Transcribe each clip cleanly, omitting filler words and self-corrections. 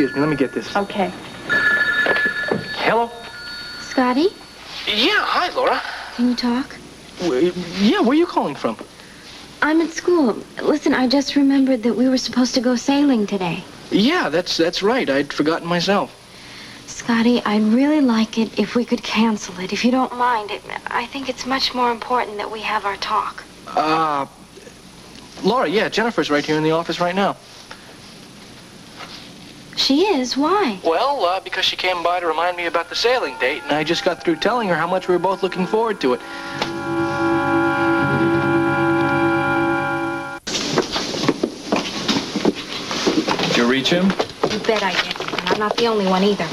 excuse me. Let me get this. Okay. Hello? Scotty? Yeah, hi, Laura. Can you talk? Yeah, where are you calling from? I'm at school. Listen, I just remembered that we were supposed to go sailing today. Yeah, that's right. I'd forgotten myself. Scotty, I'd really like it if we could cancel it. If you don't mind, I think it's much more important that we have our talk. Laura, yeah, Jennifer's right here in the office right now. She is? Why? Well, because she came by to remind me about the sailing date, and I just got through telling her how much we were both looking forward to it. Did you reach him? You bet I did. And I'm not the only one either.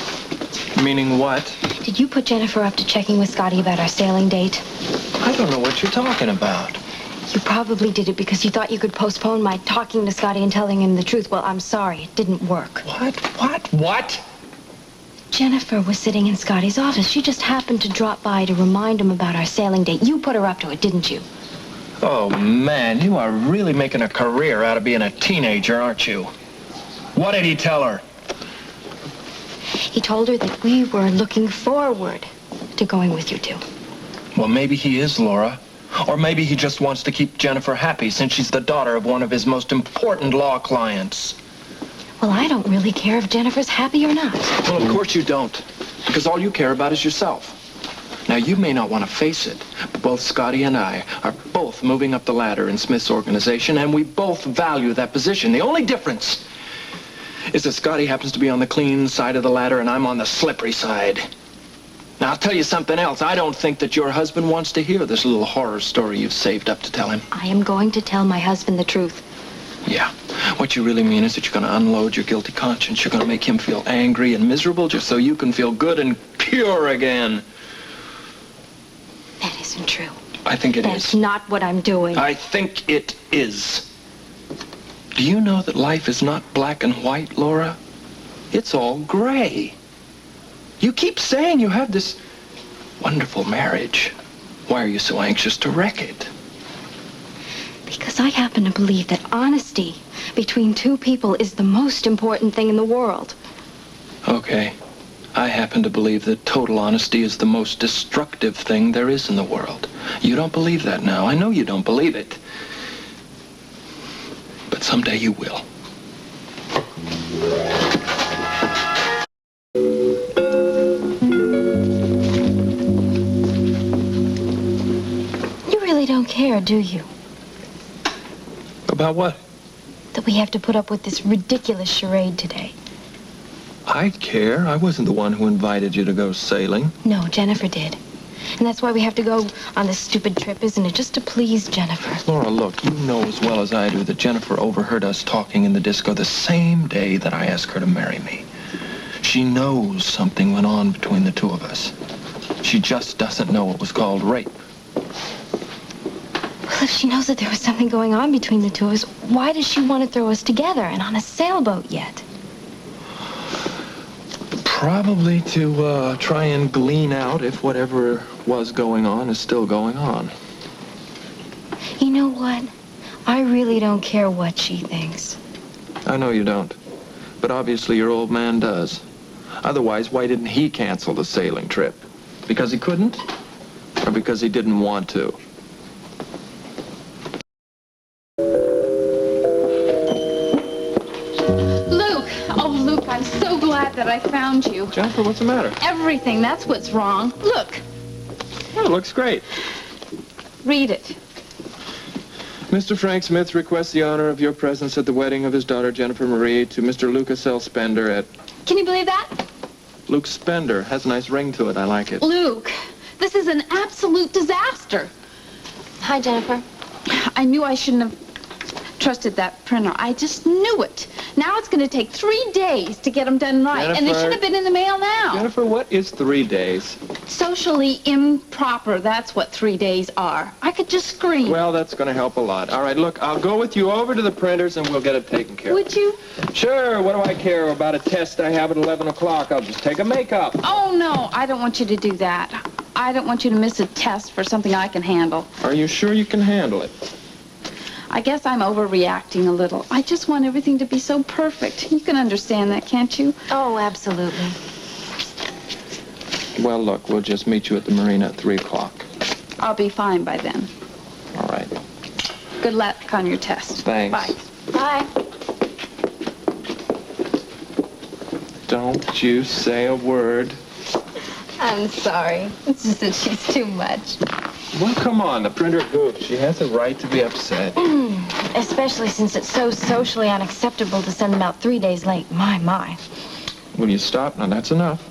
Meaning what? Did you put Jennifer up to checking with Scotty about our sailing date? I don't know what you're talking about. You probably did it because you thought you could postpone my talking to Scotty and telling him the truth. Well, I'm sorry. It didn't work. What? Jennifer was sitting in Scotty's office. She just happened to drop by to remind him about our sailing date. You put her up to it, didn't you? Oh, man, you are really making a career out of being a teenager, aren't you? What did he tell her? He told her that we were looking forward to going with you two. Well, maybe he is, Laura. Or maybe he just wants to keep Jennifer happy since she's the daughter of one of his most important law clients. Well, I don't really care if Jennifer's happy or not. Well, of course you don't. Because all you care about is yourself. Now, you may not want to face it, but both Scotty and I are both moving up the ladder in Smith's organization, and we both value that position. The only difference is that Scotty happens to be on the clean side of the ladder and I'm on the slippery side. Now, I'll tell you something else. I don't think that your husband wants to hear this little horror story you've saved up to tell him. I am going to tell my husband the truth. Yeah. What you really mean is that you're going to unload your guilty conscience. You're going to make him feel angry and miserable just so you can feel good and pure again. That isn't true. I think it is. That's not what I'm doing. I think it is. Do you know that life is not black and white, Laura? It's all gray. You keep saying you have this wonderful marriage. Why are you so anxious to wreck it? Because I happen to believe that honesty between two people is the most important thing in the world. Okay. I happen to believe that total honesty is the most destructive thing there is in the world. You don't believe that now. I know you don't believe it. But someday you will. You really don't care, do you? About what? That we have to put up with this ridiculous charade today. I care. I wasn't the one who invited you to go sailing. No, Jennifer did. And that's why we have to go on this stupid trip, isn't it? Just to please Jennifer. Laura, look, you know as well as I do that Jennifer overheard us talking in the disco the same day that I asked her to marry me. She knows something went on between the two of us. She just doesn't know it was called rape. Well, if she knows that there was something going on between the two of us, why does she want to throw us together and on a sailboat yet? Probably to try and glean out if whatever was going on is still going on. You know what? I really don't care what she thinks. I know you don't. But obviously your old man does. Otherwise, why didn't he cancel the sailing trip? Because he couldn't? Or because he didn't want to? I'm so glad that I found you. Jennifer, what's the matter? Everything, that's what's wrong. Look. Oh, it looks great. Read it. Mr. Frank Smith requests the honor of your presence at the wedding of his daughter, Jennifer Marie, to Mr. Lucas L. Spender at... Can you believe that? Luke Spender. Has a nice ring to it. I like it. Luke, this is an absolute disaster. Hi, Jennifer. I knew I shouldn't have trusted that printer. I just knew it. Now it's going to take 3 days to get them done right. Jennifer, and they should have been in the mail now. Jennifer, what is 3 days? Socially improper. That's what 3 days are. I could just scream. Well, that's going to help a lot. All right, look, I'll go with you over to the printers and we'll get it taken care of. Would you? Sure. What do I care about a test I have at 11 o'clock? I'll just take a makeup. Oh, no. I don't want you to do that. I don't want you to miss a test for something I can handle. Are you sure you can handle it? I guess I'm overreacting a little. I just want everything to be so perfect. You can understand that, can't you? Oh, absolutely. Well, look, we'll just meet you at the marina at 3 o'clock. I'll be fine by then. All right. Good luck on your test. Thanks. Bye. Bye. Don't you say a word. I'm sorry. It's just that she's too much. Well, come on, the printer goofed. She has a right to be upset. Especially since it's so socially unacceptable to send them out 3 days late. My. Will you stop? Now, that's enough.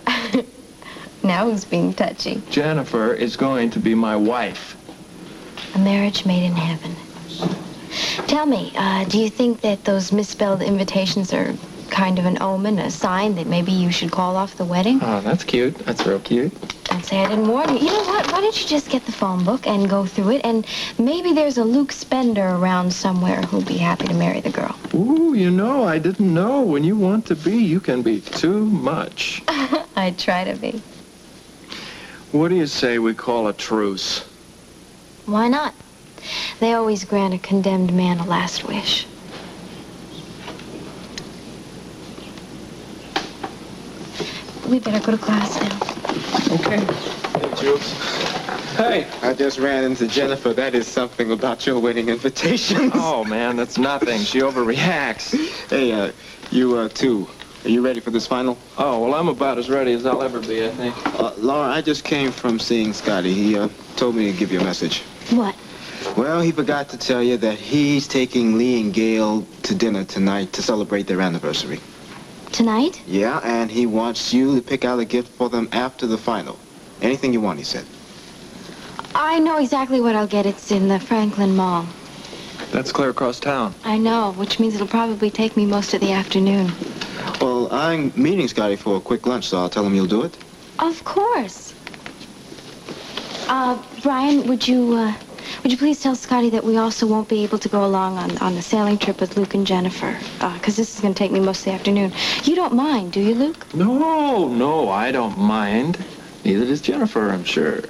Now who's being touchy? Jennifer is going to be my wife. A marriage made in heaven. Tell me, do you think that those misspelled invitations are kind of an omen, a sign that maybe you should call off the wedding? Oh, that's cute. That's real cute. Don't say I didn't warn you. You know what? Why don't you just get the phone book and go through it, and maybe there's a Luke Spender around somewhere who'll be happy to marry the girl. Ooh, you know, I didn't know. When you want to be, you can be too much. I try to be. What do you say we call a truce? Why not? They always grant a condemned man a last wish. We better go to class now. Okay. Hey, Jules. Hey. I just ran into Jennifer. That is something about your wedding invitations. Oh, man, that's nothing. She overreacts. Hey, you, too. Are you ready for this final? Oh, well, I'm about as ready as I'll ever be, I think. Laura, I just came from seeing Scotty. He, told me to give you a message. What? Well, he forgot to tell you that he's taking Lee and Gail to dinner tonight to celebrate their anniversary. Tonight? Yeah, and he wants you to pick out a gift for them after the final. Anything you want, he said. I know exactly what I'll get. It's in the Franklin Mall. That's clear across town. I know, which means it'll probably take me most of the afternoon. Well, I'm meeting Scotty for a quick lunch, so I'll tell him you'll do it. Of course. Brian, would you please tell Scotty that we also won't be able to go along on the sailing trip with Luke and Jennifer, because this is going to take me most of the afternoon. You don't mind, do you, Luke? No, I don't mind. Neither does Jennifer, I'm sure.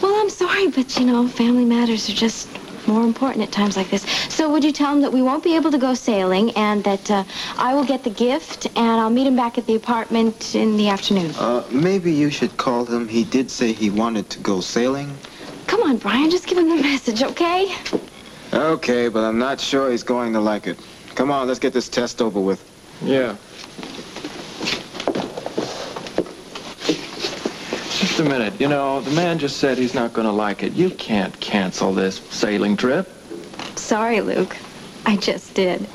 Well, I'm sorry, but, you know, family matters are just more important at times like this. So would you tell him that we won't be able to go sailing and that I will get the gift and I'll meet him back at the apartment in the afternoon? Maybe you should call him. He did say he wanted to go sailing. Come on, Brian, just give him the message, okay? Okay, but I'm not sure he's going to like it. Come on, let's get this test over with. Yeah. Just a minute. You know, the man just said he's not going to like it. You can't cancel this sailing trip. Sorry, Luke. I just did.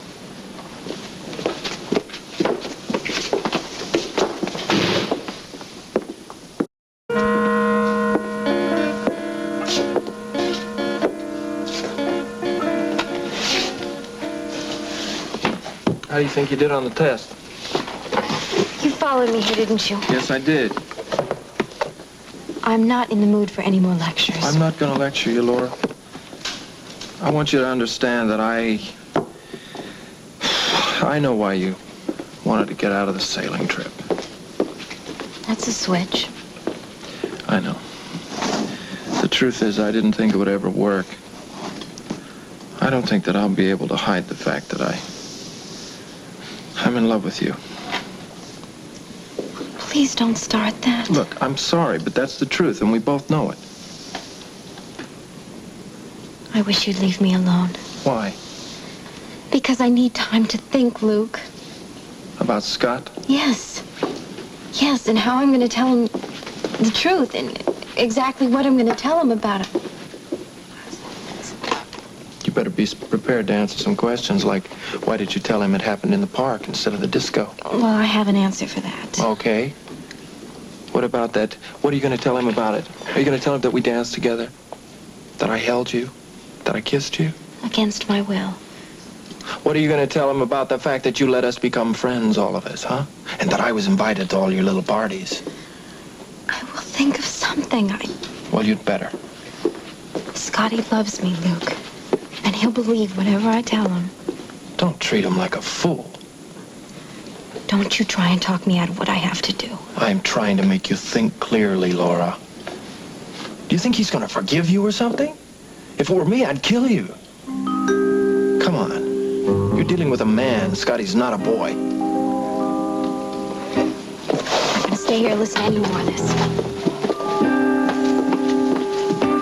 How do you think you did on the test? You followed me here, didn't you? Yes, I did. I'm not in the mood for any more lectures. I'm not going to lecture you, Laura. I want you to understand that I know why you wanted to get out of the sailing trip. That's a switch. I know. The truth is, I didn't think it would ever work. I don't think that I'll be able to hide the fact that I'm in love with you. Please don't start that. Look, I'm sorry, but that's the truth, and we both know it. I wish you'd leave me alone. Why? Because I need time to think, Luke. About Scott? Yes. Yes, and how I'm going to tell him the truth and exactly what I'm going to tell him about it. You better be prepared to answer some questions like, why did you tell him it happened in the park instead of the disco? Well, I have an answer for that. Okay. What about that? What are you going to tell him about it? Are you going to tell him that we danced together? That I held you? That I kissed you? Against my will. What are you going to tell him about the fact that you let us become friends, all of us, huh? And that I was invited to all your little parties? I will think of something. Well, you'd better. Scotty loves me, Luke. And he'll believe whatever I tell him. Don't treat him like a fool. Don't you try and talk me out of what I have to do. I'm trying to make you think clearly, Laura. Do you think he's going to forgive you or something? If it were me, I'd kill you. Come on. You're dealing with a man. Scotty's not a boy. I'm not going to stay here and listen to any more of this.